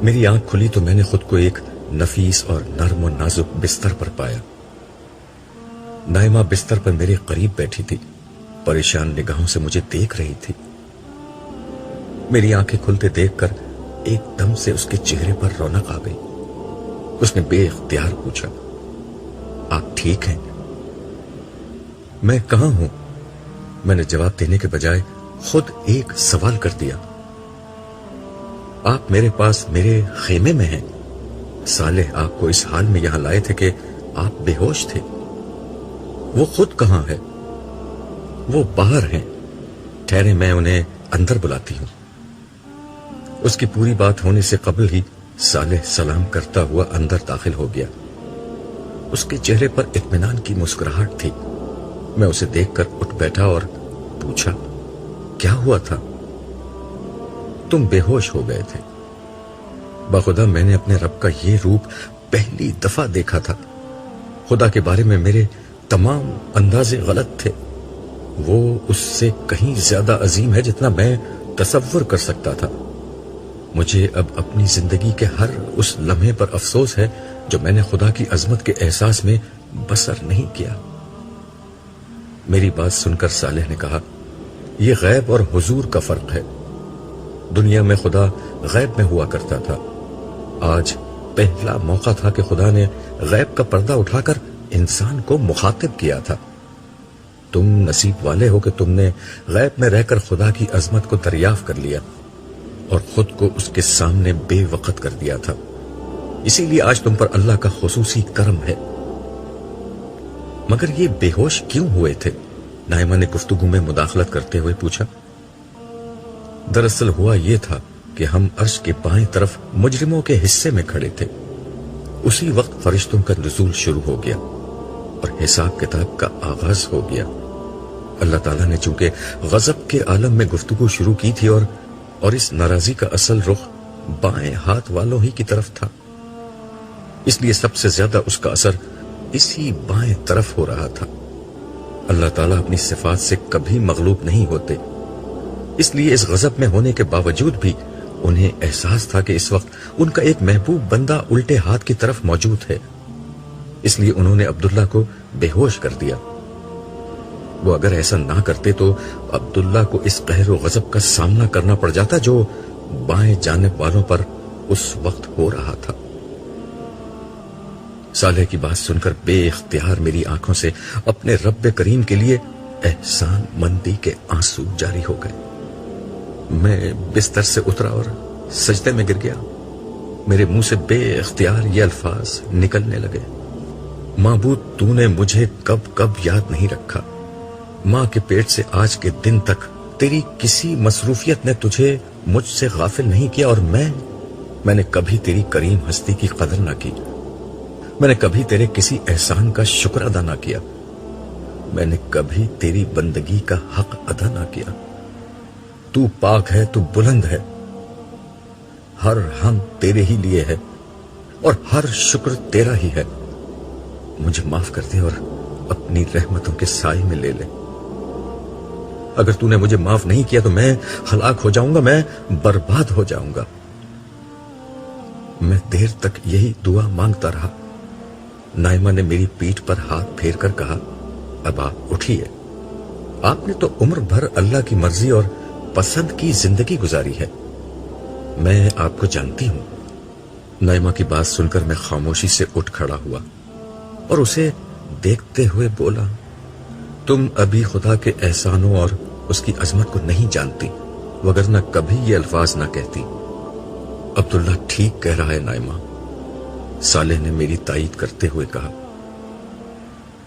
میری آنکھ کھلی تو میں نے خود کو ایک نفیس اور نرم و نازک بستر پر پایا۔ نائمہ بستر پر میرے قریب بیٹھی تھی، پریشان نگاہوں سے مجھے دیکھ رہی تھی۔ میری آنکھیں کھلتے دیکھ کر ایک دم سے اس کے چہرے پر رونق آ گئی۔ اس نے بے اختیار پوچھا، آپ ٹھیک ہیں؟ میں کہاں ہوں؟ میں نے جواب دینے کے بجائے خود ایک سوال کر دیا۔ آپ میرے پاس میرے خیمے میں ہیں۔ صالح آپ کو اس حال میں یہاں لائے تھے کہ آپ بے ہوش تھے۔ وہ خود کہاں ہے؟ وہ باہر ہیں، ٹھہرے میں انہیں اندر بلاتی ہوں۔ اس کی پوری بات ہونے سے قبل ہی صالح سلام کرتا ہوا اندر داخل ہو گیا۔ اس کے چہرے پر اطمینان کی مسکراہٹ تھی۔ میں اسے دیکھ کر اٹھ بیٹھا اور پوچھا، کیا ہوا تھا؟ تم بے ہوش ہو گئے تھے۔ بخدا میں نے اپنے رب کا یہ روپ پہلی دفعہ دیکھا تھا۔ خدا کے بارے میں میرے تمام اندازے غلط تھے۔ وہ اس سے کہیں زیادہ عظیم ہے جتنا میں تصور کر سکتا تھا۔ مجھے اب اپنی زندگی کے ہر اس لمحے پر افسوس ہے جو میں نے خدا کی عظمت کے احساس میں بسر نہیں کیا۔ میری بات سن کر صالح نے کہا، یہ غیب اور حضور کا فرق ہے۔ دنیا میں خدا غیب میں ہوا کرتا تھا۔ آج پہلا موقع تھا کہ خدا نے غیب کا پردہ اٹھا کر انسان کو مخاطب کیا تھا۔ تم نصیب والے ہو کہ تم نے غیب میں رہ کر خدا کی عظمت کو دریافت کر لیا اور خود کو اس کے سامنے بے وقت کر دیا تھا۔ اسی لیے آج تم پر اللہ کا خصوصی کرم ہے۔ مگر یہ بے ہوش کیوں ہوئے تھے؟ نائمہ نے گفتگو میں مداخلت کرتے ہوئے پوچھا۔ دراصل ہوا یہ تھا کہ ہم عرش کے بائیں طرف مجرموں کے حصے میں کھڑے تھے۔ اسی وقت فرشتوں کا نزول شروع ہو گیا اور حساب کتاب کا آغاز ہو گیا۔ اللہ تعالیٰ نے چونکہ غضب کے عالم میں گفتگو شروع کی تھی اور اس ناراضی کا اصل رخ بائیں ہاتھ والوں ہی کی طرف تھا، اس لیے سب سے زیادہ اس کا اثر اسی بائیں طرف ہو رہا تھا۔ اللہ تعالیٰ اپنی صفات سے کبھی مغلوب نہیں ہوتے، اس لیے اس غضب میں ہونے کے باوجود بھی انہیں احساس تھا کہ اس وقت ان کا ایک محبوب بندہ الٹے ہاتھ کی طرف موجود ہے۔ اس لیے انہوں نے عبداللہ کو بے ہوش کر دیا۔ وہ اگر ایسا نہ کرتے تو عبداللہ کو اس قہر و غضب کا سامنا کرنا پڑ جاتا جو بائیں جانب والوں پر اس وقت ہو رہا تھا۔ صالح کی بات سن کر بے اختیار میری آنکھوں سے اپنے رب کریم کے لیے احسان مندی کے آنسو جاری ہو گئے۔ میں بستر سے اترا اور سجدے میں گر گیا۔ میرے منہ سے بے اختیار یہ الفاظ نکلنے لگے، معبود تو نے مجھے کب کب یاد نہیں رکھا۔ ماں کے پیٹ سے آج کے دن تک تیری کسی مصروفیت نے تجھے مجھ سے غافل نہیں کیا، اور میں نے کبھی تیری کریم ہستی کی قدر نہ کی۔ میں نے کبھی تیرے کسی احسان کا شکر ادا نہ کیا۔ میں نے کبھی تیری بندگی کا حق ادا نہ کیا۔ تو پاک ہے، تو بلند ہے، ہر ہم تیرے ہی لیے ہے اور ہر شکر تیرا ہی ہے۔ مجھے معاف کر دے اور اپنی رحمتوں کے سائے میں لے لے۔ اگر تو نے مجھے معاف نہیں کیا تو میں ہلاک ہو جاؤں گا، میں برباد ہو جاؤں گا۔ میں دیر تک یہی دعا مانگتا رہا۔ نائمہ نے میری پیٹھ پر ہاتھ پھیر کر کہا، اب آپ اٹھیے، آپ نے تو عمر بھر اللہ کی مرضی اور پسند کی زندگی گزاری ہے، میں آپ کو جانتی ہوں۔ نائمہ کی بات سن کر میں خاموشی سے اٹھ کھڑا ہوا اور اسے دیکھتے ہوئے بولا، تم ابھی خدا کے احسانوں اور اس کی عظمت کو نہیں جانتی، وگرنہ کبھی یہ الفاظ نہ کہتی۔ عبداللہ ٹھیک کہہ رہا ہے نائمہ، صالح نے میری تائید کرتے ہوئے کہا۔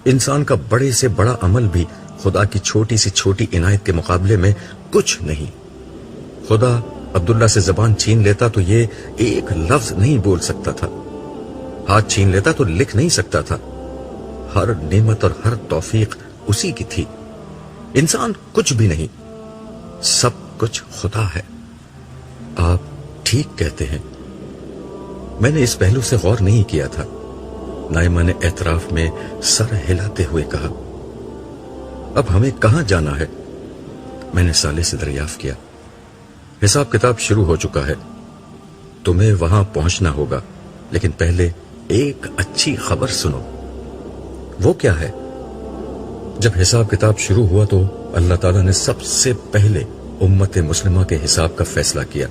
انسان کا بڑے سے بڑا عمل بھی خدا کی چھوٹی سی چھوٹی عنایت کے مقابلے میں کچھ نہیں۔ خدا عبداللہ سے زبان چھین لیتا تو یہ ایک لفظ نہیں بول سکتا تھا، ہاتھ چھین لیتا تو لکھ نہیں سکتا تھا۔ ہر نعمت اور ہر توفیق اسی کی تھی، انسان کچھ بھی نہیں، سب کچھ خدا ہے۔ آپ ٹھیک کہتے ہیں، میں نے اس پہلو سے غور نہیں کیا تھا۔ نائمہ نے اعتراف میں سر ہلاتے ہوئے کہا، اب ہمیں کہاں جانا ہے؟ میں نے صالح سے دریافت کیا، حساب کتاب شروع ہو چکا ہے، تمہیں وہاں پہنچنا ہوگا، لیکن پہلے ایک اچھی خبر سنو۔ وہ کیا ہے؟ جب حساب کتاب شروع ہوا تو اللہ تعالیٰ نے سب سے پہلے امت مسلمہ کے حساب کا فیصلہ کیا،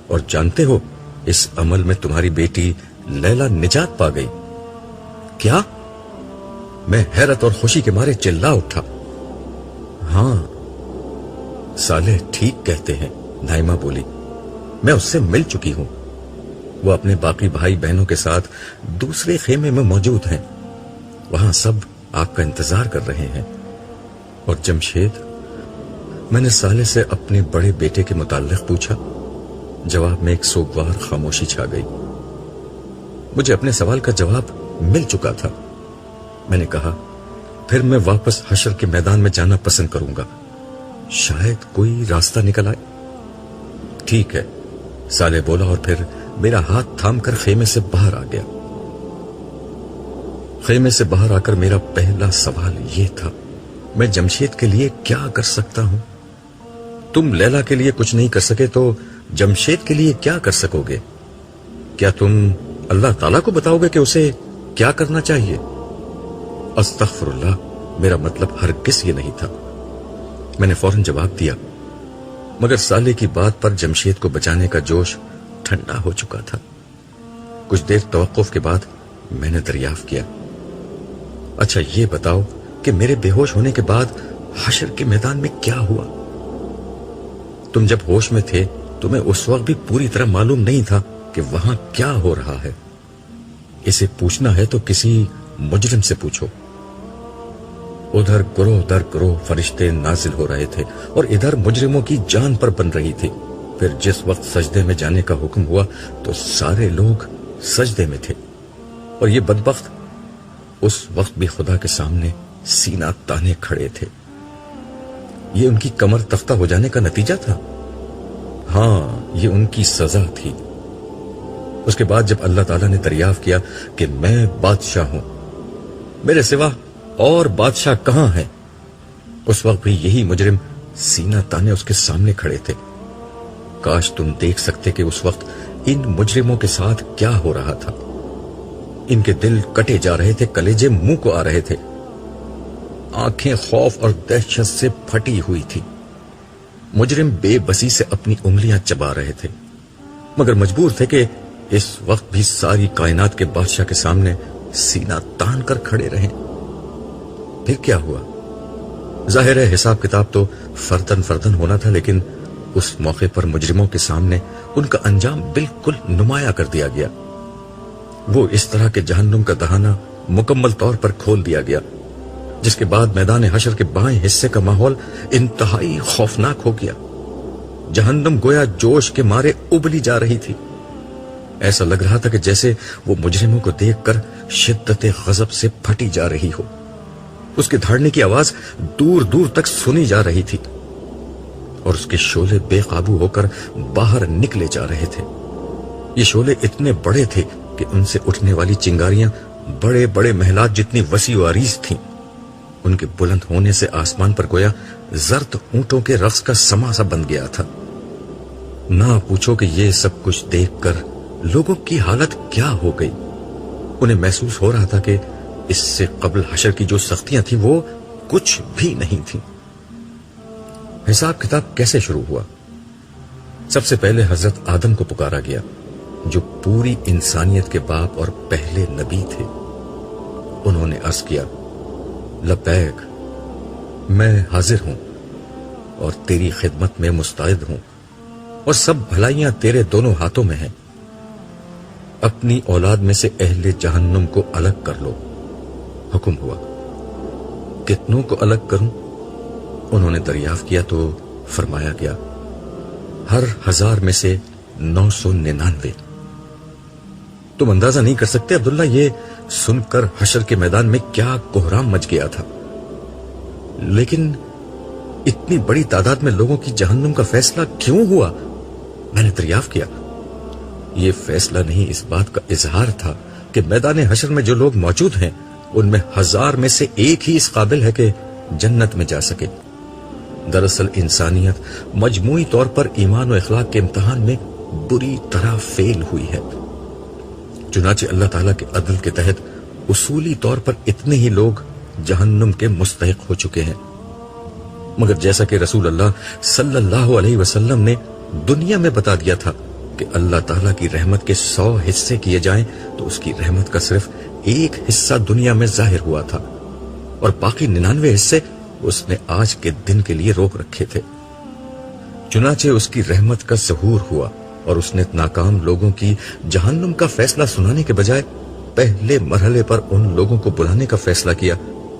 اور جانتے ہو اس عمل میں تمہاری بیٹی لیلا نجات پا گئی۔ کیا؟ میں حیرت اور خوشی کے مارے چلا اٹھا۔ ہاں، صالح ٹھیک کہتے ہیں، نائمہ بولی، میں اس سے مل چکی ہوں۔ وہ اپنے باقی بھائی بہنوں کے ساتھ دوسرے خیمے میں موجود ہیں، وہاں سب آپ کا انتظار کر رہے ہیں۔ اور جمشید؟ میں نے صالح سے اپنے بڑے بیٹے کے متعلق پوچھا۔ جواب میں ایک سوگوار خاموشی چھا گئی۔ مجھے اپنے سوال کا جواب مل چکا تھا۔ میں نے کہا، پھر میں واپس حشر کے میدان میں جانا پسند کروں گا، شاید کوئی راستہ نکل آئے۔ ٹھیک ہے، صالح بولا، اور پھر میرا ہاتھ تھام کر خیمے سے باہر آ گیا۔ خیمے سے باہر آ کر میرا پہلا سوال یہ تھا، میں جمشید کے لیے کیا کر سکتا ہوں؟ تم لیلا کے لیے کچھ نہیں کر سکے تو جمشید کے لیے کیا کر سکو گے؟ کیا تم اللہ تعالیٰ کو بتاؤ گے کہ اسے کیا کرنا چاہیے؟ استغفر اللہ، میرا مطلب ہرگز یہ نہیں تھا۔ میں نے فوراً جواب دیا، مگر صالح کی بات پر جمشید کو بچانے کا جوش ٹھنڈا ہو چکا تھا۔ کچھ دیر توقف کے بعد میں نے دریافت کیا، اچھا یہ بتاؤ کہ میرے بے ہوش ہونے کے بعد حشر کے میدان میں کیا ہوا؟ تم جب ہوش میں تھے تمہیں اس وقت بھی پوری طرح معلوم نہیں تھا کہ وہاں کیا ہو رہا ہے؟ اسے پوچھنا ہے تو کسی مجرم سے پوچھو۔ ادھر گروہ در گروہ فرشتے نازل ہو رہے تھے اور ادھر مجرموں کی جان پر بن رہی تھی۔ پھر جس وقت سجدے میں جانے کا حکم ہوا تو سارے لوگ سجدے میں تھے، اور یہ بدبخت اس وقت بھی خدا کے سامنے سینہ تانے کھڑے تھے۔ یہ ان کی کمر تختہ ہو جانے کا نتیجہ تھا؟ ہاں، یہ ان کی سزا تھی۔ اس کے بعد جب اللہ تعالیٰ نے دریافت کیا کہ میں بادشاہ ہوں، میرے سوا اور بادشاہ کہاں ہیں، اس وقت بھی یہی مجرم سینہ تانے اس کے سامنے کھڑے تھے۔ کاش تم دیکھ سکتے کہ اس وقت ان مجرموں کے ساتھ کیا ہو رہا تھا۔ ان کے دل کٹے جا رہے تھے، کلیجے منہ کو آ رہے تھے، آنکھیں خوف اور دہشت سے پھٹی ہوئی تھی۔ مجرم بے بسی سے اپنی انگلیاں چبا رہے تھے، مگر مجبور تھے کہ اس وقت بھی ساری کائنات کے بادشاہ کے سامنے سینہ تان کر کھڑے رہیں۔ پھر کیا ہوا؟ ظاہر ہے حساب کتاب تو فردن فردن ہونا تھا، لیکن اس موقع پر مجرموں کے سامنے ان کا انجام بالکل نمایاں کر دیا گیا۔ وہ اس طرح کے جہنم کا دہانہ مکمل طور پر کھول دیا گیا، جس کے بعد میدان حشر کے بائیں حصے کا ماحول انتہائی خوفناک ہو گیا۔ جہنم گویا جوش کے مارے ابلی جا رہی تھی۔ ایسا لگ رہا تھا کہ جیسے وہ مجرموں کو دیکھ کر شدت غضب سے پھٹی جا رہی ہو۔ اس کے دھاڑنے کی آواز دور دور تک سنی جا رہی تھی، اور اس کے شعلے بے قابو ہو کر باہر نکلے جا رہے تھے۔ یہ شعلے اتنے بڑے تھے کہ ان سے اٹھنے والی چنگاریاں بڑے بڑے محلات جتنی وسیع و عریض تھیں۔ ان کے بلند ہونے سے آسمان پر گویا زرد اونٹوں کے رقص کا سما سا بن گیا تھا۔ نہ پوچھو کہ یہ سب کچھ دیکھ کر لوگوں کی حالت کیا ہو گئی۔ انہیں محسوس ہو رہا تھا کہ اس سے قبل حشر کی جو سختیاں تھیں وہ کچھ بھی نہیں تھیں۔ حساب کتاب کیسے شروع ہوا؟ سب سے پہلے حضرت آدم کو پکارا گیا، جو پوری انسانیت کے باپ اور پہلے نبی تھے۔ انہوں نے عرض کیا، لبیک، میں حاضر ہوں اور تیری خدمت میں مستعد ہوں، اور سب بھلائیاں تیرے دونوں ہاتھوں میں ہیں۔ اپنی اولاد میں سے اہل جہنم کو الگ کر لو۔ حکم ہوا، کتنوں کو الگ کروں؟ انہوں نے دریافت کیا تو فرمایا گیا، ہر 1000 میں سے 999۔ تم اندازہ نہیں کر سکتے عبداللہ یہ سن کر حشر کے میدان میں کیا کوہرام مچ گیا تھا۔ لیکن اتنی بڑی تعداد میں لوگوں کی جہنم کا فیصلہ کیوں ہوا؟ میں نے دریافت کیا۔ یہ فیصلہ نہیں، اس بات کا اظہار تھا کہ میدان حشر میں جو لوگ موجود ہیں ان میں 1000 میں سے ایک ہی اس قابل ہے کہ جنت میں جا سکے۔ دراصل انسانیت مجموعی طور پر ایمان و اخلاق کے امتحان میں بری طرح فیل ہوئی ہے۔ چنانچہ اللہ تعالیٰ کے عدل کے تحت اصولی طور پر اتنے ہی لوگ جہنم کے مستحق ہو چکے ہیں، مگر جیسا کہ رسول اللہ صلی اللہ علیہ وسلم نے دنیا میں بتا دیا تھا کہ اللہ تعالیٰ کی رحمت کے 100 حصے کیے جائیں تو اس کی رحمت کا صرف ایک حصہ دنیا میں ظاہر ہوا تھا، اور باقی 99 حصے اس نے آج کے دن کے لیے روک رکھے تھے۔ چنانچہ اس کی رحمت کا ظہور ہوا اور اس نے ناکام لوگوں کی جہنم کا فیصلہ سنانے کے بجائے پہلے مرحلے پر ان لوگوں کو بلانے کا فیصلہ کیا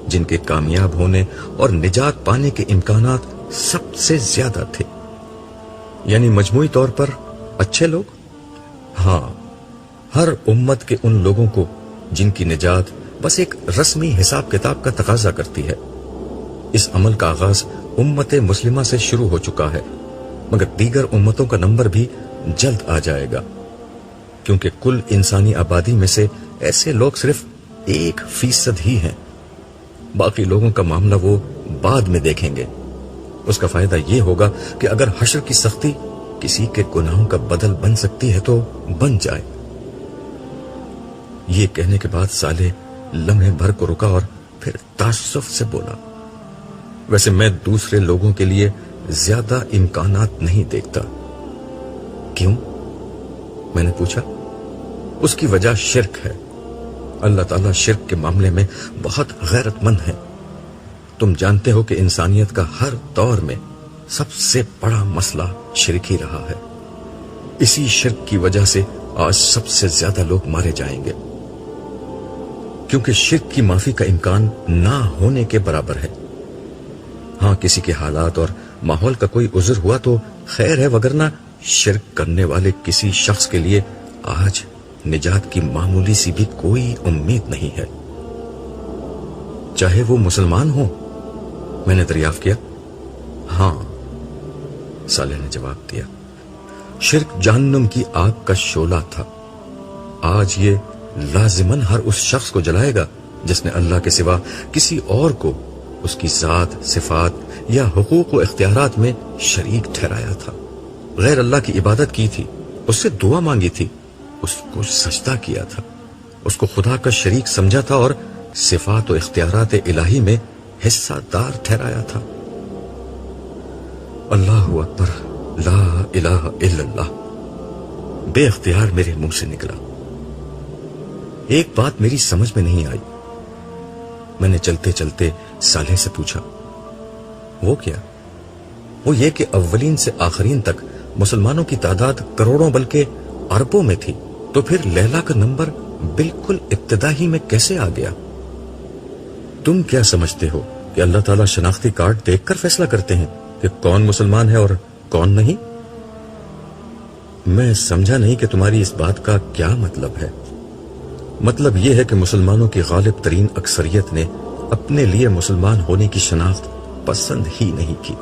جن کے کامیاب ہونے اور نجات پانے کے امکانات سب سے زیادہ تھے، یعنی مجموعی طور پر اچھے لوگ۔ ہاں، ہر امت کے ان لوگوں کو جن کی نجات بس ایک رسمی حساب کتاب کا تقاضا کرتی ہے۔ اس عمل کا آغاز امت مسلمہ سے شروع ہو چکا ہے، مگر دیگر امتوں کا نمبر بھی جلد آ جائے گا، کیونکہ کل انسانی آبادی میں سے ایسے لوگ صرف 1% ہی ہیں۔ باقی لوگوں کا معاملہ وہ بعد میں دیکھیں گے۔ اس کا فائدہ یہ ہوگا کہ اگر حشر کی سختی کسی کے گناہوں کا بدل بن سکتی ہے تو بن جائے۔ یہ کہنے کے بعد صالح لمحے بھر کو رکا اور پھر تعصب سے بولا، ویسے میں دوسرے لوگوں کے لیے زیادہ امکانات نہیں دیکھتا۔ کیوں؟ میں نے پوچھا۔ اس کی وجہ شرک ہے۔ اللہ تعالیٰ شرک کے معاملے میں بہت غیرت مند ہے۔ تم جانتے ہو کہ انسانیت کا ہر دور میں سب سے بڑا مسئلہ شرک ہی رہا ہے۔ اسی شرک کی وجہ سے آج سب سے زیادہ لوگ مارے جائیں گے، کیونکہ شرک کی معافی کا امکان نہ ہونے کے برابر ہے۔ ہاں، کسی کے حالات اور ماحول کا کوئی عذر ہوا تو خیر ہے، وگرنہ شرک کرنے والے کسی شخص کے لیے آج نجات کی معمولی سی بھی کوئی امید نہیں ہے، چاہے وہ مسلمان ہو۔ میں نے دریافت کیا۔ ہاں، صالح نے جواب دیا، شرک جہنم کی آگ کا شعلہ تھا۔ آج یہ لازماً ہر اس شخص کو جلائے گا جس نے اللہ کے سوا کسی اور کو اس کی ذات، صفات یا حقوق و اختیارات میں شریک ٹھہرایا تھا، غیر اللہ کی عبادت کی تھی، اس سے دعا مانگی تھی، اس کو سجدہ کیا تھا، اس کو خدا کا شریک سمجھا تھا اور صفات و اختیارات الہی میں حصہ دار ٹھہرایا تھا۔ اللہ اکبر، لا الہ الا اللہ بے اختیار میرے منہ سے نکلا۔ ایک بات میری سمجھ میں نہیں آئی۔ میں نے چلتے چلتے صالح سے پوچھا، وہ کیا؟ وہ یہ کہ اولین سے آخرین تک مسلمانوں کی تعداد کروڑوں بلکہ اربوں میں تھی، تو پھر لیلا کا نمبر بالکل ابتدا ہی میں کیسے آ گیا؟ تم کیا سمجھتے ہو کہ اللہ تعالیٰ شناختی کارڈ دیکھ کر فیصلہ کرتے ہیں کہ کون مسلمان ہے اور کون نہیں؟ میں سمجھا نہیں کہ تمہاری اس بات کا کیا مطلب ہے۔ مطلب یہ ہے کہ مسلمانوں کی غالب ترین اکثریت نے اپنے لیے مسلمان ہونے کی شناخت پسند ہی نہیں کی۔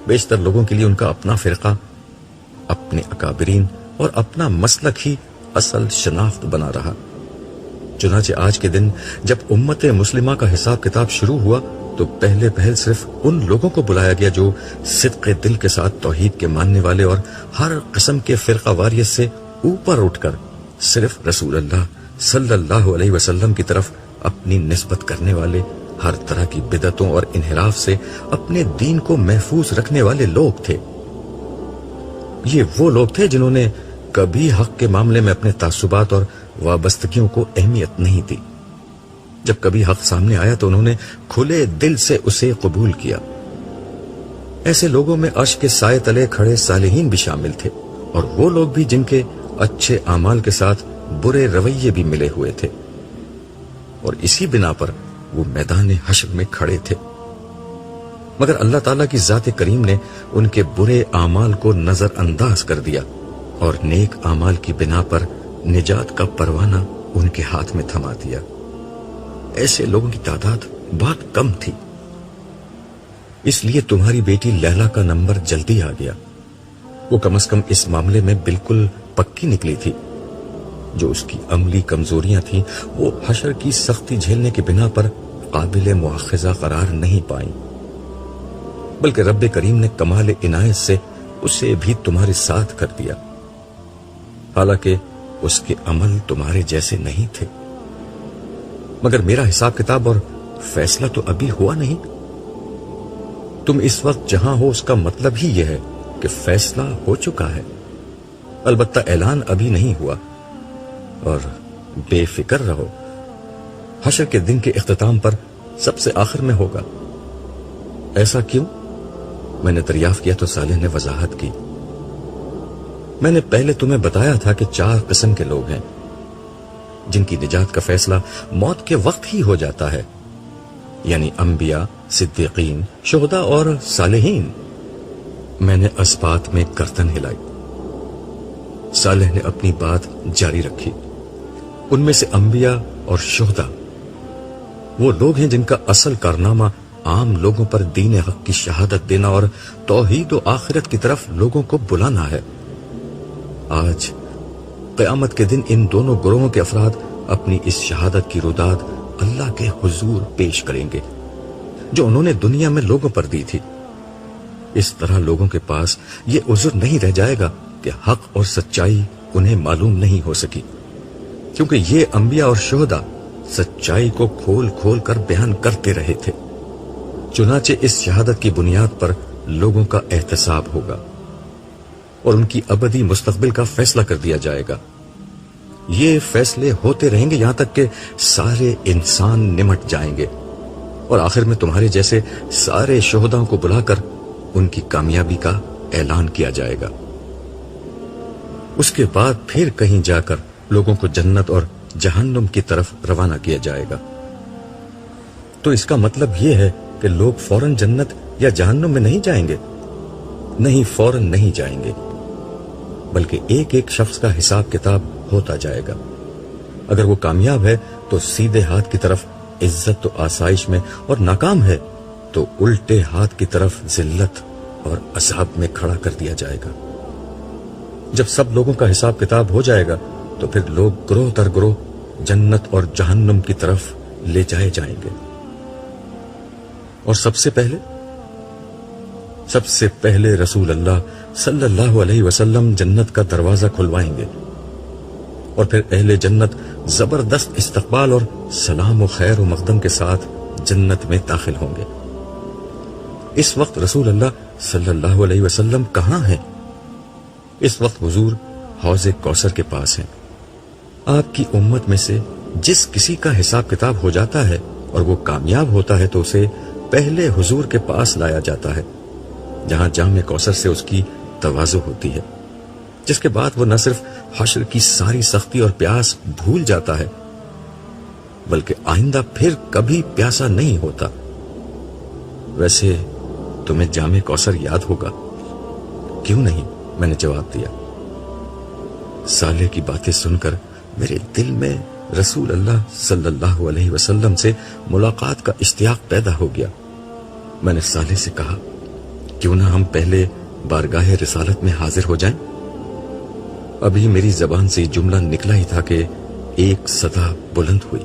بیشتر لوگوں کے لیے ان کا اپنا فرقہ، اپنے اکابرین اور اپنا مسلک ہی اصل شناخت بنا رہا۔ چنانچہ آج کے دن جب امت مسلمہ کا حساب کتاب شروع ہوا تو پہل صرف ان لوگوں کو بلایا گیا جو صدق دل کے ساتھ توحید کے ماننے والے اور ہر قسم کے فرقہ واریت سے اوپر اٹھ کر صرف رسول اللہ صلی اللہ علیہ وسلم کی طرف اپنی نسبت کرنے والے، ہر طرح کی بدعتوں اور انحراف سے اپنے دین کو محفوظ رکھنے والے لوگ تھے۔ یہ وہ لوگ تھے جنہوں نے کبھی حق کے معاملے میں اپنے تعصبات اور وابستگیوں کو اہمیت نہیں دی۔ جب کبھی حق سامنے آیا تو انہوں نے کھلے دل سے اسے قبول کیا۔ ایسے لوگوں میں عرش کے سائے تلے کھڑے صالحین بھی شامل تھے، اور وہ لوگ بھی جن کے اچھے اعمال کے ساتھ برے رویے بھی ملے ہوئے تھے، اور اسی بنا پر وہ میدان حشر میں کھڑے تھے۔ مگر اللہ تعالیٰ کی ذات کریم نے ان کے برے اعمال کو نظر انداز کر دیا اور نیک اعمال کی بنا پر نجات کا پروانہ ان کے ہاتھ میں تھما دیا۔ ایسے لوگوں کی تعداد بہت کم تھی، اس لیے تمہاری بیٹی لیلا کا نمبر جلدی آ گیا۔ وہ کم از کم اس معاملے میں بالکل پکی نکلی تھی۔ جو اس کی عملی کمزوریاں تھیں وہ حشر کی سختی جھیلنے کے بنا پر قابل مواخذہ قرار نہیں پائیں، بلکہ رب کریم نے کمال عنایت سے اسے بھی تمہارے ساتھ کر دیا، حالانکہ اس کے عمل تمہارے جیسے نہیں تھے، مگر میرا حساب کتاب اور فیصلہ تو ابھی ہوا نہیں۔ تم اس وقت جہاں ہو اس کا مطلب ہی یہ ہے کہ فیصلہ ہو چکا ہے، البتہ اعلان ابھی نہیں ہوا۔ اور بے فکر رہو، حشر کے دن کے اختتام پر سب سے آخر میں ہوگا۔ ایسا کیوں؟ میں نے دریافت کیا تو صالح نے وضاحت کی۔ میں نے پہلے تمہیں بتایا تھا کہ 4 قسم کے لوگ ہیں جن کی نجات کا فیصلہ موت کے وقت ہی ہو جاتا ہے، یعنی انبیاء، صدیقین، شہداء اور صالحین۔ میں نے اسبات میں گردن ہلائی۔ صالح نے اپنی بات جاری رکھی۔ ان میں سے انبیاء اور شہداء وہ لوگ ہیں جن کا اصل کارنامہ عام لوگوں پر دین حق کی شہادت دینا اور توحید و آخرت کی طرف لوگوں کو بلانا ہے۔ آج قیامت کے دن ان دونوں گروہوں کے افراد اپنی اس شہادت کی روداد اللہ کے حضور پیش کریں گے جو انہوں نے دنیا میں لوگوں پر دی تھی۔ اس طرح لوگوں کے پاس یہ عذر نہیں رہ جائے گا کہ حق اور سچائی انہیں معلوم نہیں ہو سکی، کیونکہ یہ انبیاء اور شہداء سچائی کو کھول کھول کر بیان کرتے رہے تھے۔ چنانچہ اس شہادت کی بنیاد پر لوگوں کا احتساب ہوگا اور ان کی ابدی مستقبل کا فیصلہ کر دیا جائے گا۔ یہ فیصلے ہوتے رہیں گے یہاں تک کہ سارے انسان نمٹ جائیں گے، اور آخر میں تمہارے جیسے سارے شہداؤں کو بلا کر ان کی کامیابی کا اعلان کیا جائے گا۔ اس کے بعد پھر کہیں جا کر لوگوں کو جنت اور جہنم کی طرف روانہ کیا جائے گا۔ تو اس کا مطلب یہ ہے کہ لوگ فوراً جنت یا جہنم میں نہیں جائیں گے؟ نہیں، فوراً نہیں جائیں گے، بلکہ ایک ایک شخص کا حساب کتاب ہوتا جائے گا۔ اگر وہ کامیاب ہے تو سیدھے ہاتھ کی طرف عزت و آسائش میں، اور ناکام ہے تو الٹے ہاتھ کی طرف ذلت اور عذاب میں کھڑا کر دیا جائے گا۔ جب سب لوگوں کا حساب کتاب ہو جائے گا تو پھر لوگ گروہ در گروہ جنت اور جہنم کی طرف لے جائے جائیں گے۔ اور سب سے پہلے رسول اللہ صلی اللہ علیہ وسلم جنت کا دروازہ کھلوائیں گے، اور پھر اہل جنت زبردست استقبال اور سلام و خیر و مقدم کے ساتھ جنت میں داخل ہوں گے۔ اس وقت رسول اللہ صلی اللہ علیہ وسلم کہاں ہیں؟ اس وقت حضور حوض کوثر کے پاس ہیں۔ آپ کی امت میں سے جس کسی کا حساب کتاب ہو جاتا ہے اور وہ کامیاب ہوتا ہے تو اسے پہلے حضور کے پاس لایا جاتا ہے، جہاں جام کوثر سے اس کی تواضع ہوتی ہے، جس کے بعد وہ نہ صرف حشر کی ساری سختی اور پیاس بھول جاتا ہے بلکہ آئندہ پھر کبھی پیاسا نہیں ہوتا۔ ویسے تمہیں جام کوثر یاد ہوگا، کیوں نہیں؟ میں نے جواب دیا۔ صالح کی باتیں سن کر میرے دل میں رسول اللہ صلی اللہ علیہ وسلم سے ملاقات کا اشتیاق پیدا ہو گیا۔ میں نے صالح سے کہا، کیوں نہ ہم پہلے بارگاہ رسالت میں حاضر ہو جائیں؟ ابھی میری زبان سے جملہ نکلا ہی تھا کہ ایک صدا بلند ہوئی،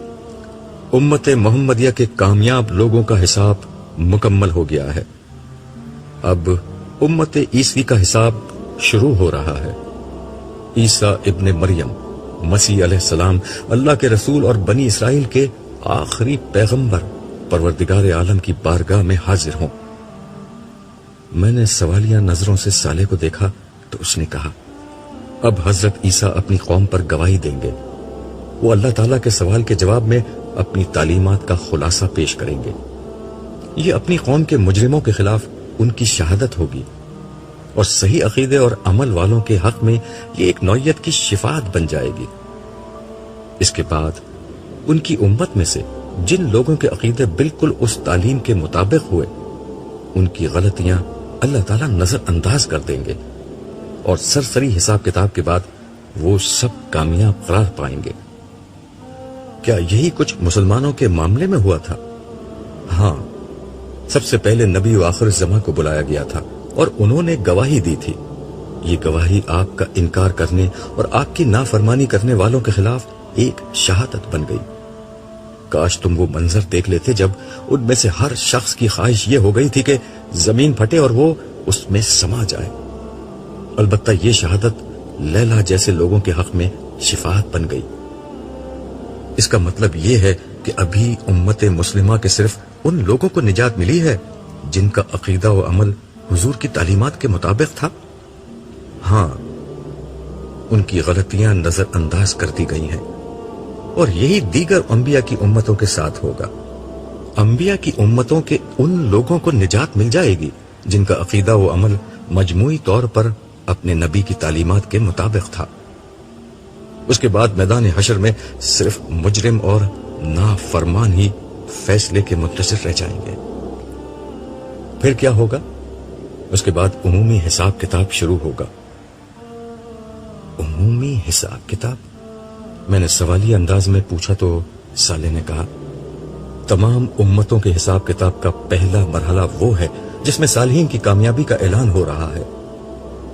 امت محمدیہ کے کامیاب لوگوں کا حساب مکمل ہو گیا ہے، اب امت عیسوی کا حساب شروع ہو رہا ہے۔ عیسیٰ ابن مریم مسیح علیہ السلام اللہ کے رسول اور بنی اسرائیل کے آخری پیغمبر پروردگار عالم کی بارگاہ میں حاضر ہوں۔ میں نے سوالیہ نظروں سے صالح کو دیکھا تو اس نے کہا، اب حضرت عیسیٰ اپنی قوم پر گواہی دیں گے، وہ اللہ تعالیٰ کے سوال کے جواب میں اپنی تعلیمات کا خلاصہ پیش کریں گے۔ یہ اپنی قوم کے مجرموں کے خلاف ان کی شہادت ہوگی، اور صحیح عقیدے اور عمل والوں کے حق میں یہ ایک نوعیت کی شفاعت بن جائے گی۔ اس کے بعد ان کی امت میں سے جن لوگوں کے عقیدے بالکل اس تعلیم کے مطابق ہوئے، ان کی غلطیاں اللہ تعالیٰ نظر انداز کر دیں گے، اور سرسری حساب کتاب کے بعد وہ سب کامیاب قرار پائیں گے۔ کیا یہی کچھ مسلمانوں کے معاملے میں ہوا تھا؟ ہاں، سب سے پہلے نبی و آخر زمان کو بلایا گیا تھا اور انہوں نے گواہی دی تھی۔ یہ گواہی آپ کا انکار کرنے اور آپ کی نافرمانی کرنے والوں کے خلاف ایک شہادت بن گئی۔ کاش تم وہ منظر دیکھ لیتے جب ان میں سے ہر شخص کی خواہش یہ ہو گئی تھی کہ زمین پھٹے اور وہ اس میں سما جائے۔ البتہ یہ شہادت لیلا جیسے لوگوں کے حق میں شفاعت بن گئی۔ اس کا مطلب یہ ہے کہ ابھی امت مسلمہ کے صرف ان لوگوں کو نجات ملی ہے جن کا عقیدہ و عمل حضور کی تعلیمات کے مطابق تھا۔ ہاں، ان کی غلطیاں نظر انداز کر دی گئی ہیں، اور یہی دیگر انبیاء کی امتوں کے ساتھ ہوگا۔ انبیاء کی امتوں کے ان لوگوں کو نجات مل جائے گی جن کا عقیدہ و عمل مجموعی طور پر اپنے نبی کی تعلیمات کے مطابق تھا۔ اس کے بعد میدان حشر میں صرف مجرم اور نافرمان ہی فیصلے کے منتظر رہ جائیں گے۔ پھر کیا ہوگا؟ اس کے بعد عمومی حساب کتاب شروع ہوگا۔ عمومی حساب کتاب؟ میں نے سوالی انداز میں پوچھا تو صالح نے کہا، تمام امتوں کے حساب کتاب کا پہلا مرحلہ وہ ہے جس میں صالحین کی کامیابی کا اعلان ہو رہا ہے،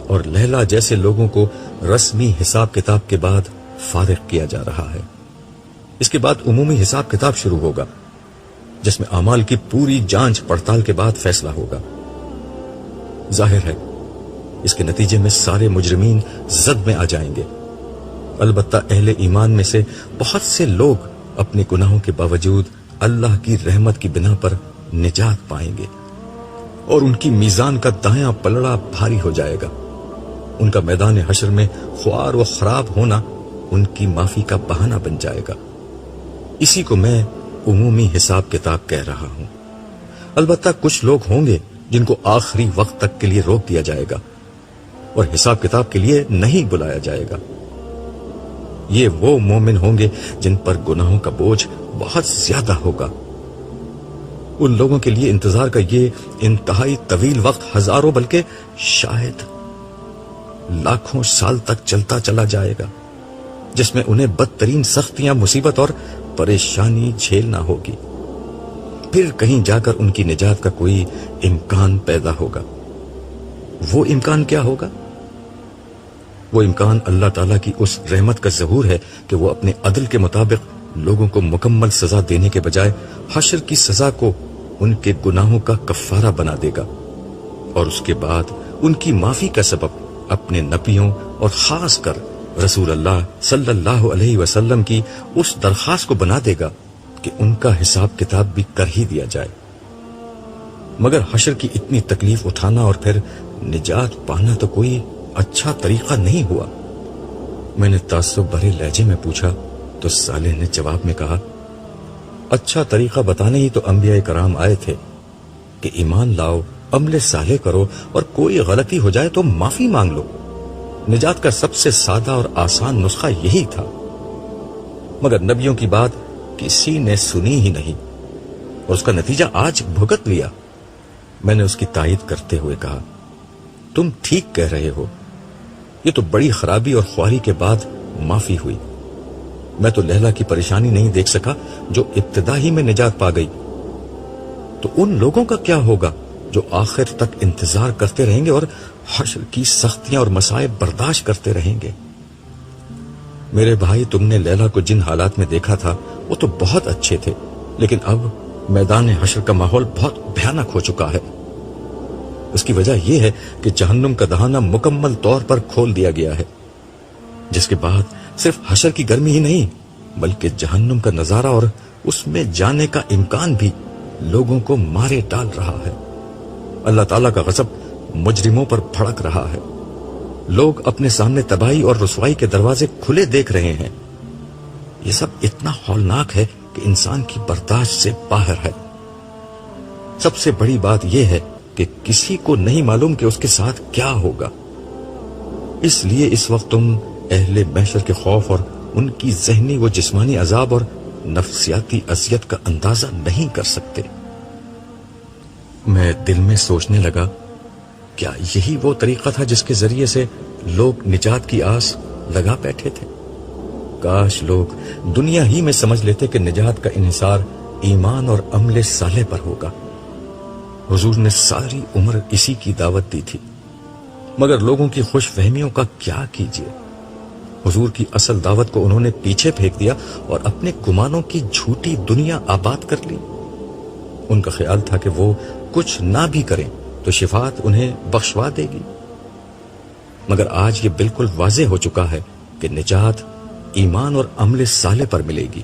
اور لیلا جیسے لوگوں کو رسمی حساب کتاب کے بعد فارغ کیا جا رہا ہے۔ اس کے بعد عمومی حساب کتاب شروع ہوگا جس میں اعمال کی پوری جانچ پڑتال کے بعد فیصلہ ہوگا۔ ظاہر ہے اس کے نتیجے میں سارے مجرمین زد میں آ جائیں گے، البتہ اہل ایمان میں سے بہت سے لوگ اپنے گناہوں کے باوجود اللہ کی رحمت کی بنا پر نجات پائیں گے، اور ان کی میزان کا دایاں پلڑا بھاری ہو جائے گا۔ ان کا میدان حشر میں خوار و خراب ہونا ان کی معافی کا بہانہ بن جائے گا۔ اسی کو میں عمومی حساب کتاب کہہ رہا ہوں۔ البتہ کچھ لوگ ہوں گے جن کو آخری وقت تک کے لیے روک دیا جائے گا اور حساب کتاب کے لیے نہیں بلایا جائے گا۔ یہ وہ مومن ہوں گے جن پر گناہوں کا بوجھ بہت زیادہ ہوگا۔ ان لوگوں کے لیے انتظار کا یہ انتہائی طویل وقت ہزاروں بلکہ شاید لاکھوں سال تک چلتا چلا جائے گا، جس میں انہیں بدترین سختیاں، مصیبت اور پریشانی جھیلنا ہوگی۔ پھر کہیں جا کر ان کی نجات کا کوئی امکان پیدا ہوگا۔ وہ امکان کیا ہوگا؟ وہ امکان اللہ تعالیٰ کی اس رحمت کا ظہور ہے کہ وہ اپنے عدل کے مطابق لوگوں کو مکمل سزا دینے کے بجائے حشر کی سزا کو ان کے گناہوں کا کفارہ بنا دے گا، اور اس کے بعد ان کی معافی کا سبب اپنے نبیوں اور خاص کر رسول اللہ صلی اللہ علیہ وسلم کی اس درخواست کو بنا دے گا کہ ان کا حساب کتاب بھی کر ہی دیا جائے۔ مگر حشر کی اتنی تکلیف اٹھانا اور پھر نجات پانا تو کوئی اچھا طریقہ نہیں ہوا۔ میں نے تعصب بھرے لہجے میں پوچھا تو صالح نے جواب میں کہا، اچھا طریقہ بتانے ہی تو انبیاء کرام آئے تھے کہ ایمان لاؤ، عمل صالح کرو، اور کوئی غلطی ہو جائے تو معافی مانگ لو۔ نجات کا سب سے سادہ اور آسان نسخہ یہی تھا، مگر نبیوں کی بات کسی نے سنی ہی نہیں، اور اس کا نتیجہ آج بھگت لیا۔ میں نے اس کی تائید کرتے ہوئے کہا، تم ٹھیک کہہ رہے ہو، یہ تو بڑی خرابی اور خواری کے بعد معافی ہوئی۔ میں تو لیلا کی پریشانی نہیں دیکھ سکا جو ابتدا ہی میں نجات پا گئی، تو ان لوگوں کا کیا ہوگا جو آخر تک انتظار کرتے رہیں گے اور حشر کی سختیاں اور مصائب برداشت کرتے رہیں گے۔ میرے بھائی، تم نے لیلا کو جن حالات میں دیکھا تھا وہ تو بہت اچھے تھے، لیکن اب میدان حشر کا ماحول بہت بھیانک ہو چکا ہے۔ اس کی وجہ یہ ہے کہ جہنم کا دہانہ مکمل طور پر کھول دیا گیا ہے، جس کے بعد صرف حشر کی گرمی ہی نہیں بلکہ جہنم کا نظارہ اور اس میں جانے کا امکان بھی لوگوں کو مارے ڈال رہا ہے۔ اللہ تعالیٰ کا غضب مجرموں پر بھڑک رہا ہے۔ لوگ اپنے سامنے تباہی اور رسوائی کے دروازے کھلے دیکھ رہے ہیں۔ یہ سب اتنا ہولناک ہے کہ انسان کی برداشت سے باہر ہے۔ سب سے بڑی بات یہ ہے کہ کسی کو نہیں معلوم کہ اس کے ساتھ کیا ہوگا۔ اس لیے اس وقت تم اہل محشر کے خوف اور ان کی ذہنی و جسمانی عذاب اور نفسیاتی اذیت کا اندازہ نہیں کر سکتے۔ میں دل میں سوچنے لگا، کیا یہی وہ طریقہ تھا جس کے ذریعے سے لوگ نجات کی آس لگا بیٹھے تھے؟ کاش لوگ دنیا ہی میں سمجھ لیتے کہ نجات کا انحصار ایمان اور عمل صالح پر ہوگا۔ حضور نے ساری عمر اسی کی دعوت دی تھی، مگر لوگوں کی خوش فہمیوں کا کیا کیجیے۔ حضور کی اصل دعوت کو انہوں نے پیچھے پھینک دیا اور اپنے گمانوں کی جھوٹی دنیا آباد کر لی۔ ان کا خیال تھا کہ وہ کچھ نہ بھی کریں تو شفاعت انہیں بخشوا دے گی۔ مگر آج یہ بالکل واضح ہو چکا ہے کہ نجات ایمان اور عمل صالح پر ملے گی۔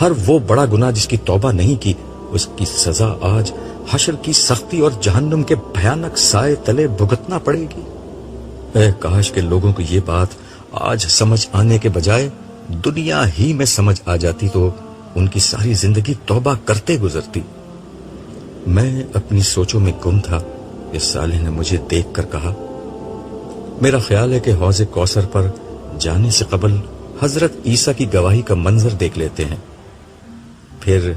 ہر وہ بڑا گناہ جس کی توبہ نہیں کی، اس کی سزا آج حشر کی سختی اور جہنم کے بھیانک سائے تلے بھگتنا پڑے گی۔ اے کاش کہ لوگوں کو یہ بات آج سمجھ آنے کے بجائے دنیا ہی میں سمجھ آ جاتی تو ان کی ساری زندگی توبہ کرتے گزرتی۔ میں اپنی سوچوں میں گم تھا کہ صالح نے مجھے دیکھ کر کہا، میرا خیال ہے کہ حوض کوثر پر جانے سے قبل حضرت عیسیٰ کی گواہی کا منظر دیکھ لیتے ہیں، پھر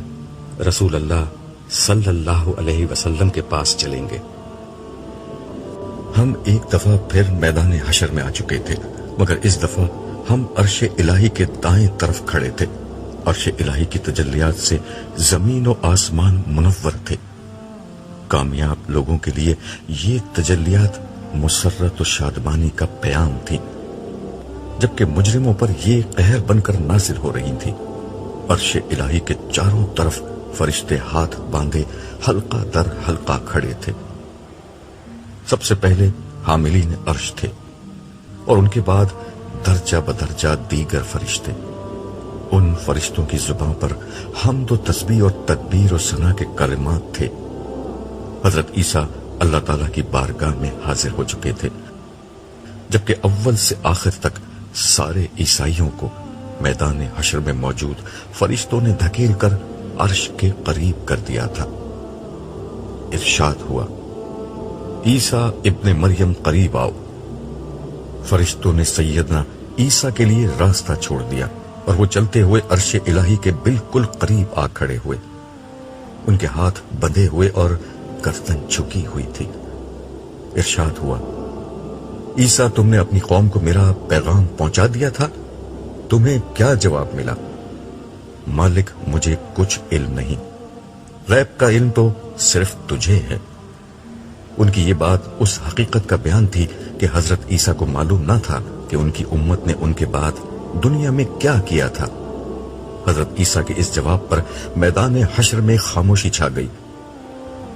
رسول اللہ صلی اللہ علیہ وسلم کے پاس چلیں گے۔ ہم ایک دفعہ پھر میدان حشر میں آ چکے تھے، مگر اس دفعہ ہم عرش الہی کے دائیں طرف کھڑے تھے۔ عرش الہی کی تجلیات سے زمین و آسمان منور تھے۔ کامیاب لوگوں کے لیے یہ تجلیات مسرت و شادمانی کا پیام تھی، جبکہ مجرموں پر یہ قہر بن کر نازل ہو رہی تھی۔ عرش الہی کے چاروں طرف فرشتے ہاتھ باندھے حلقہ در حلقہ کھڑے تھے۔ سب سے پہلے حاملین عرش تھے اور ان کے بعد درجہ بدرجہ دیگر فرشتے۔ ان فرشتوں کی زبان پر حمد و تسبیح اور تکبیر و ثنا کے کلمات تھے۔ حضرت عیسیٰ اللہ تعالیٰ کی بارگاہ میں حاضر ہو چکے تھے، جبکہ اول سے آخر تک سارے عیسائیوں کو میدان حشر میں موجود فرشتوں نے دھکیل کر عرش کے قریب کر دیا تھا۔ ارشاد ہوا، عیسیٰ ابن مریم قریب آؤ۔ فرشتوں نے سیدنا عیسیٰ کے لیے راستہ چھوڑ دیا اور وہ چلتے ہوئے عرش الہی کے بالکل قریب آ کھڑے ہوئے۔ ان کے ہاتھ بندھے ہوئے اور گردن جھکی ہوئی تھی۔ ارشاد ہوا، عیسیٰ تم نے اپنی قوم کو میرا پیغام پہنچا دیا تھا، تمہیں کیا جواب ملا؟ مالک مجھے کچھ علم نہیں، غیب کا علم تو صرف تجھے ہے۔ ان کی یہ بات اس حقیقت کا بیان تھی کہ حضرت عیسیٰ کو معلوم نہ تھا کہ ان کی امت نے ان کے بعد دنیا میں کیا کیا تھا۔ حضرت عیسیٰ کے اس جواب پر میدان حشر میں خاموشی چھا گئی۔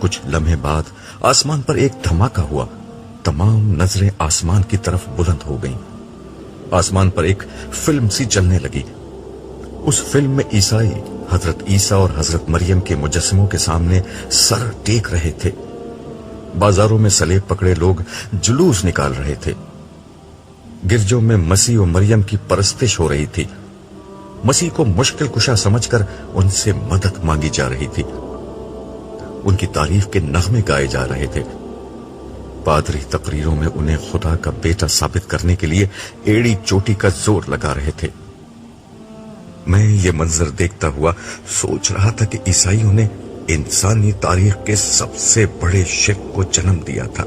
کچھ لمحے بعد آسمان پر ایک دھماکہ ہوا، تمام نظریں آسمان کی طرف بلند ہو گئیں۔ آسمان پر ایک فلم سی چلنے لگی۔ اس فلم میں عیسائی حضرت عیسیٰ اور حضرت مریم کے مجسموں کے سامنے سر ٹیک رہے تھے۔ بازاروں میں سلیب پکڑے لوگ جلوس نکال رہے تھے۔ گرجوں میں مسیح و مریم کی پرستش ہو رہی تھی۔ مسیح کو مشکل کشا سمجھ کر ان سے مدد مانگی جا رہی تھی۔ ان کی تعریف کے نغمے گائے جا رہے تھے۔ پادری تقریروں میں انہیں خدا کا بیٹا ثابت کرنے کے لیے ایڑی چوٹی کا زور لگا رہے تھے۔ میں یہ منظر دیکھتا ہوا سوچ رہا تھا کہ عیسائیوں نے انسانی تاریخ کے سب سے بڑے شرک کو جنم دیا تھا،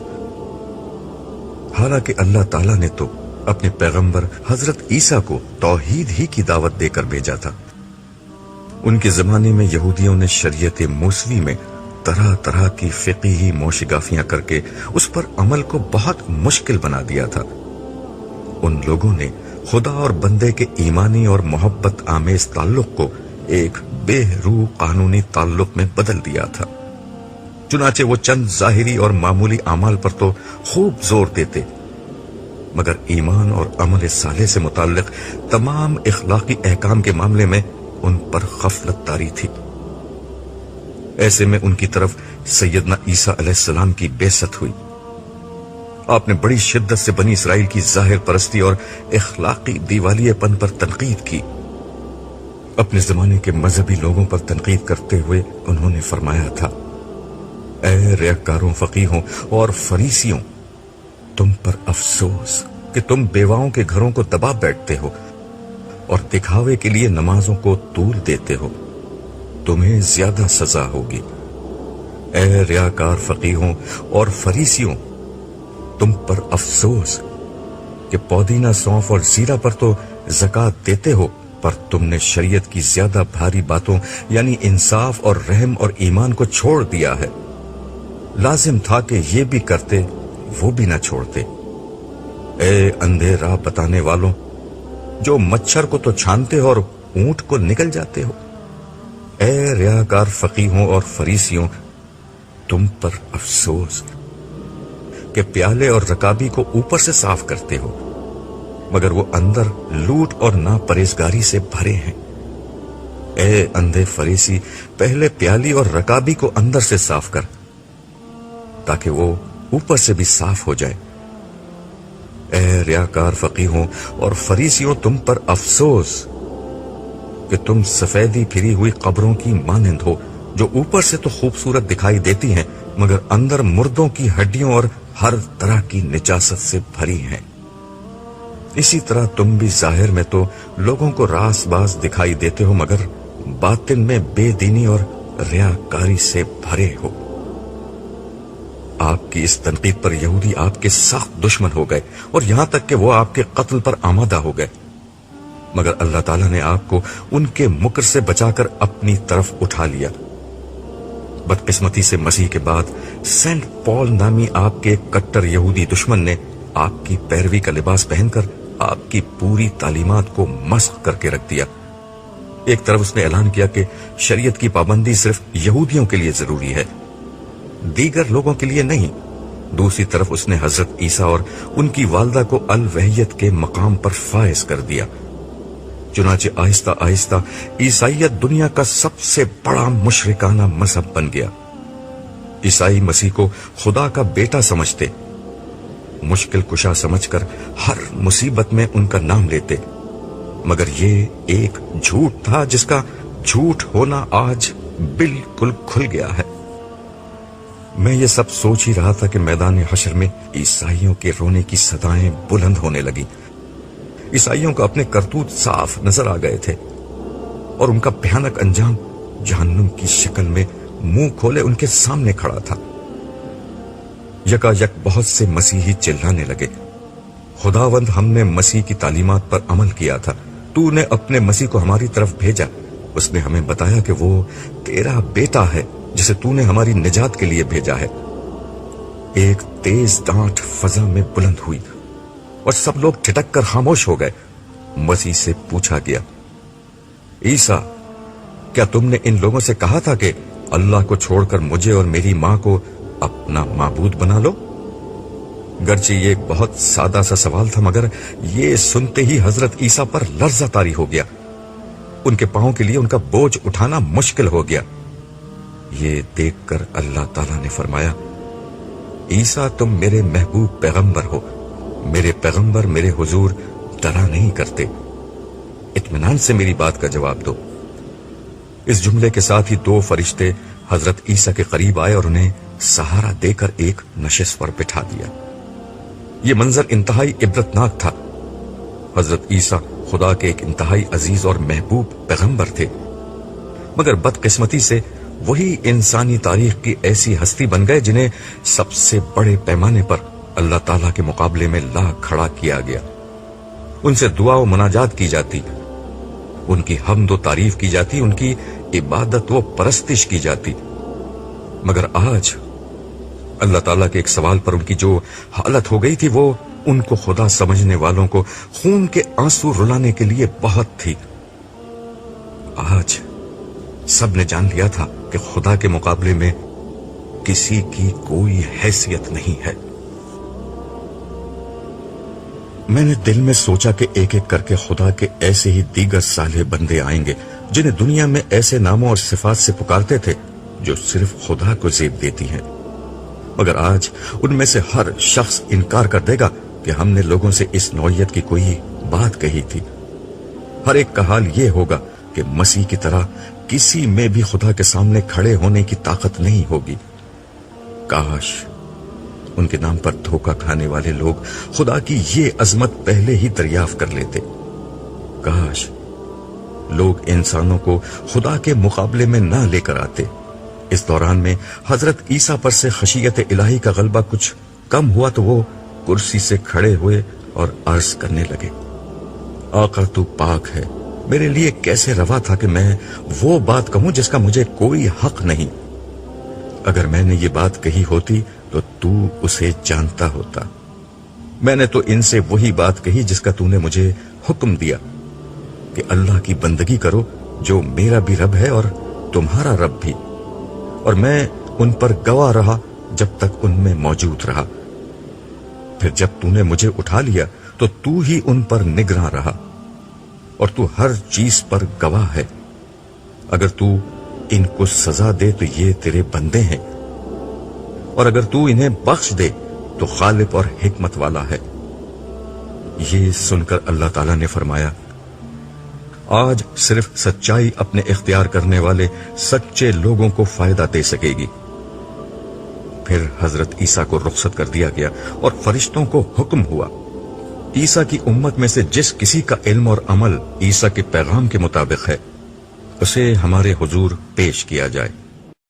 حالانکہ اللہ تعالیٰ نے تو اپنے پیغمبر حضرت عیسیٰ کو توحید ہی کی دعوت دے کر بھیجا تھا۔ ان کے زمانے میں یہودیوں نے شریعت موسوی میں طرح طرح کی فقہی موشگافیاں کر کے اس پر عمل کو بہت مشکل بنا دیا تھا۔ ان لوگوں نے خدا اور بندے کے ایمانی اور محبت آمیز تعلق کو ایک بے روح قانونی تعلق میں بدل دیا تھا۔ چنانچہ وہ چند ظاہری اور معمولی اعمال پر تو خوب زور دیتے، مگر ایمان اور عمل صالح سے متعلق تمام اخلاقی احکام کے معاملے میں ان پر غفلت طاری تھی۔ ایسے میں ان کی طرف سیدنا عیسیٰ علیہ السلام کی بعثت ہوئی۔ آپ نے بڑی شدت سے بنی اسرائیل کی ظاہر پرستی اور اخلاقی دیوالیے پن پر تنقید کی۔ اپنے زمانے کے مذہبی لوگوں پر تنقید کرتے ہوئے انہوں نے فرمایا تھا، اے ریاکاروں، فقیہوں اور فریسیوں، تم پر افسوس کہ تم بیواؤں کے گھروں کو دبا بیٹھتے ہو اور دکھاوے کے لیے نمازوں کو طول دیتے ہو، تمہیں زیادہ سزا ہوگی۔ اے ریاکار فقیہوں اور فریسیوں، تم پر افسوس کہ پودینہ، سونف اور زیرہ پر تو زکوٰۃ دیتے ہو، پر تم نے شریعت کی زیادہ بھاری باتوں یعنی انصاف اور رحم اور ایمان کو چھوڑ دیا ہے۔ لازم تھا کہ یہ بھی کرتے، وہ بھی نہ چھوڑتے۔ اے اندھے راہ بتانے والوں، جو مچھر کو تو چھانتے ہو اور اونٹ کو نگل جاتے ہو، اے ریاکار فقیہوں اور فریسیوں، تم پر افسوس کہ پیالے اور رکابی کو اوپر سے صاف کرتے ہو، مگر وہ اندر لوٹ اور ناپرہیزگاری سے بھرے ہیں۔ اے اندھے فریسی، پہلے پیالی اور رکابی کو اندر سے صاف کر تاکہ وہ اوپر سے بھی صاف ہو جائے۔ اے ریاکار فقیہوں اور فریسیوں، تم پر افسوس کہ تم سفیدی پھری ہوئی قبروں کی مانند ہو، جو اوپر سے تو خوبصورت دکھائی دیتی ہیں مگر اندر مردوں کی ہڈیوں اور ہر طرح کی نجاست سے بھری ہیں۔ اسی طرح تم بھی ظاہر میں تو لوگوں کو راس باز دکھائی دیتے ہو مگر باطن میں بے دینی اور ریاکاری سے بھرے ہو۔ آپ کی اس تنقید پر یہودی آپ کے سخت دشمن ہو گئے اور یہاں تک کہ وہ آپ کے قتل پر آمادہ ہو گئے، مگر اللہ تعالیٰ نے آپ کو ان کے مکر سے بچا کر اپنی طرف اٹھا لیا۔ بدقسمتی سے مسیح کے بعد سینٹ پال نامی آپ کے کٹر یہودی دشمن نے آپ کی پیروی کا لباس پہن کر آپ کی پوری تعلیمات کو مسخ کر کے رکھ دیا۔ ایک طرف اس نے اعلان کیا کہ شریعت کی پابندی صرف یہودیوں کے لیے ضروری ہے، دیگر لوگوں کے لیے نہیں۔ دوسری طرف اس نے حضرت عیسیٰ اور ان کی والدہ کو الوحیت کے مقام پر فائز کر دیا۔ چنانچہ آہستہ آہستہ عیسائیت دنیا کا سب سے بڑا مشرکانہ مذہب بن گیا۔ عیسائی مسیح کو خدا کا بیٹا سمجھتے، مشکل کشا سمجھ کر ہر مصیبت میں ان کا نام لیتے، مگر یہ ایک جھوٹ تھا جس کا جھوٹ ہونا آج بالکل کھل گیا ہے۔ میں یہ سب سوچ ہی رہا تھا کہ میدان حشر میں عیسائیوں کے رونے کی صدائیں بلند ہونے لگی۔ عیسائیوں کو اپنے کرتوت صاف نظر آ گئے تھے اور ان کا بھیانک انجام جہنم کی شکل میں منہ کھولے ان کے سامنے کھڑا تھا۔ یکا یک بہت سے مسیحی چلانے لگے، خداوند ہم نے مسیح کی تعلیمات پر عمل کیا تھا، تو نے اپنے مسیح کو ہماری طرف بھیجا، اس نے ہمیں بتایا کہ وہ تیرا بیٹا ہے جسے تو نے ہماری نجات کے لیے بھیجا ہے۔ ایک تیز ڈانٹ فضا میں بلند ہوئی اور سب لوگ ٹھٹک کر خاموش ہو گئے۔ مسیح سے پوچھا گیا، عیسیٰ، کیا تم نے ان لوگوں سے کہا تھا کہ اللہ کو چھوڑ کر مجھے اور میری ماں کو اپنا معبود بنا لو؟ گرچہ یہ ایک بہت سادہ سا سوال تھا مگر یہ سنتے ہی حضرت عیسیٰ پر لرزہ طاری ہو گیا۔ ان کے پاؤں کے لیے ان کا بوجھ اٹھانا مشکل ہو گیا۔ یہ دیکھ کر اللہ تعالیٰ نے فرمایا، عیسیٰ تم میرے محبوب پیغمبر ہو، میرے پیغمبر میرے حضور ڈرا نہیں کرتے، اطمینان سے میری بات کا جواب دو۔ اس جملے کے ساتھ ہی دو فرشتے حضرت عیسیٰ کے قریب آئے اور انہیں سہارا دے کر ایک نشست پر بٹھا دیا۔ یہ منظر انتہائی عبرتناک تھا۔ حضرت عیسیٰ خدا کے ایک انتہائی عزیز اور محبوب پیغمبر تھے، مگر بدقسمتی سے وہی انسانی تاریخ کی ایسی ہستی بن گئے جنہیں سب سے بڑے پیمانے پر اللہ تعالیٰ کے مقابلے میں لا کھڑا کیا گیا۔ ان سے دعا و مناجات کی جاتی، ان کی حمد و تعریف کی جاتی، ان کی عبادت و پرستش کی جاتی، مگر آج اللہ تعالیٰ کے ایک سوال پر ان کی جو حالت ہو گئی تھی وہ ان کو خدا سمجھنے والوں کو خون کے آنسو رلانے کے لیے بہت تھی۔ آج سب نے جان لیا تھا کہ خدا کے مقابلے میں کسی کی کوئی حیثیت نہیں ہے۔ میں نے دل میں سوچا کہ ایک ایک کر کے خدا کے ایسے ہی دیگر صالح بندے آئیں گے جنہیں دنیا میں ایسے ناموں اور صفات سے پکارتے تھے جو صرف خدا کو زیب دیتی ہیں، مگر آج ان میں سے ہر شخص انکار کر دے گا کہ ہم نے لوگوں سے اس نوعیت کی کوئی بات کہی تھی۔ ہر ایک کا حال یہ ہوگا کہ مسیح کی طرح کسی میں بھی خدا کے سامنے کھڑے ہونے کی طاقت نہیں ہوگی۔ کاش ان کے نام پر دھوکہ کھانے والے لوگ خدا کی یہ عظمت پہلے ہی دریافت کر لیتے۔ کاش لوگ انسانوں کو خدا کے مقابلے میں نہ لے کر آتے۔ اس دوران میں حضرت عیسیٰ پر سے خشیت الہی کا غلبہ کچھ کم ہوا تو وہ کرسی سے کھڑے ہوئے اور عرض کرنے لگے، آقا تو پاک ہے، میرے لیے کیسے روا تھا کہ میں وہ بات کہوں جس کا مجھے کوئی حق نہیں۔ اگر میں نے یہ بات کہی ہوتی تو اسے جانتا ہوتا۔ میں نے تو ان سے وہی بات کہی جس کا نے مجھے حکم دیا کہ اللہ کی بندگی کرو جو میرا بھی رب ہے اور تمہارا رب بھی، اور میں ان پر گواہ رہا جب تک ان میں موجود رہا۔ پھر جب تو نے مجھے اٹھا لیا تو تو ہی ان پر نگراں رہا، اور تو ہر چیز پر گواہ ہے۔ اگر تو ان کو سزا دے تو یہ تیرے بندے ہیں، اور اگر تو انہیں بخش دے تو غالب اور حکمت والا ہے۔ یہ سن کر اللہ تعالیٰ نے فرمایا، آج صرف سچائی اپنے اختیار کرنے والے سچے لوگوں کو فائدہ دے سکے گی۔ پھر حضرت عیسیٰ کو رخصت کر دیا گیا اور فرشتوں کو حکم ہوا، عیسیٰ کی امت میں سے جس کسی کا علم اور عمل عیسیٰ کے پیغام کے مطابق ہے اسے ہمارے حضور پیش کیا جائے۔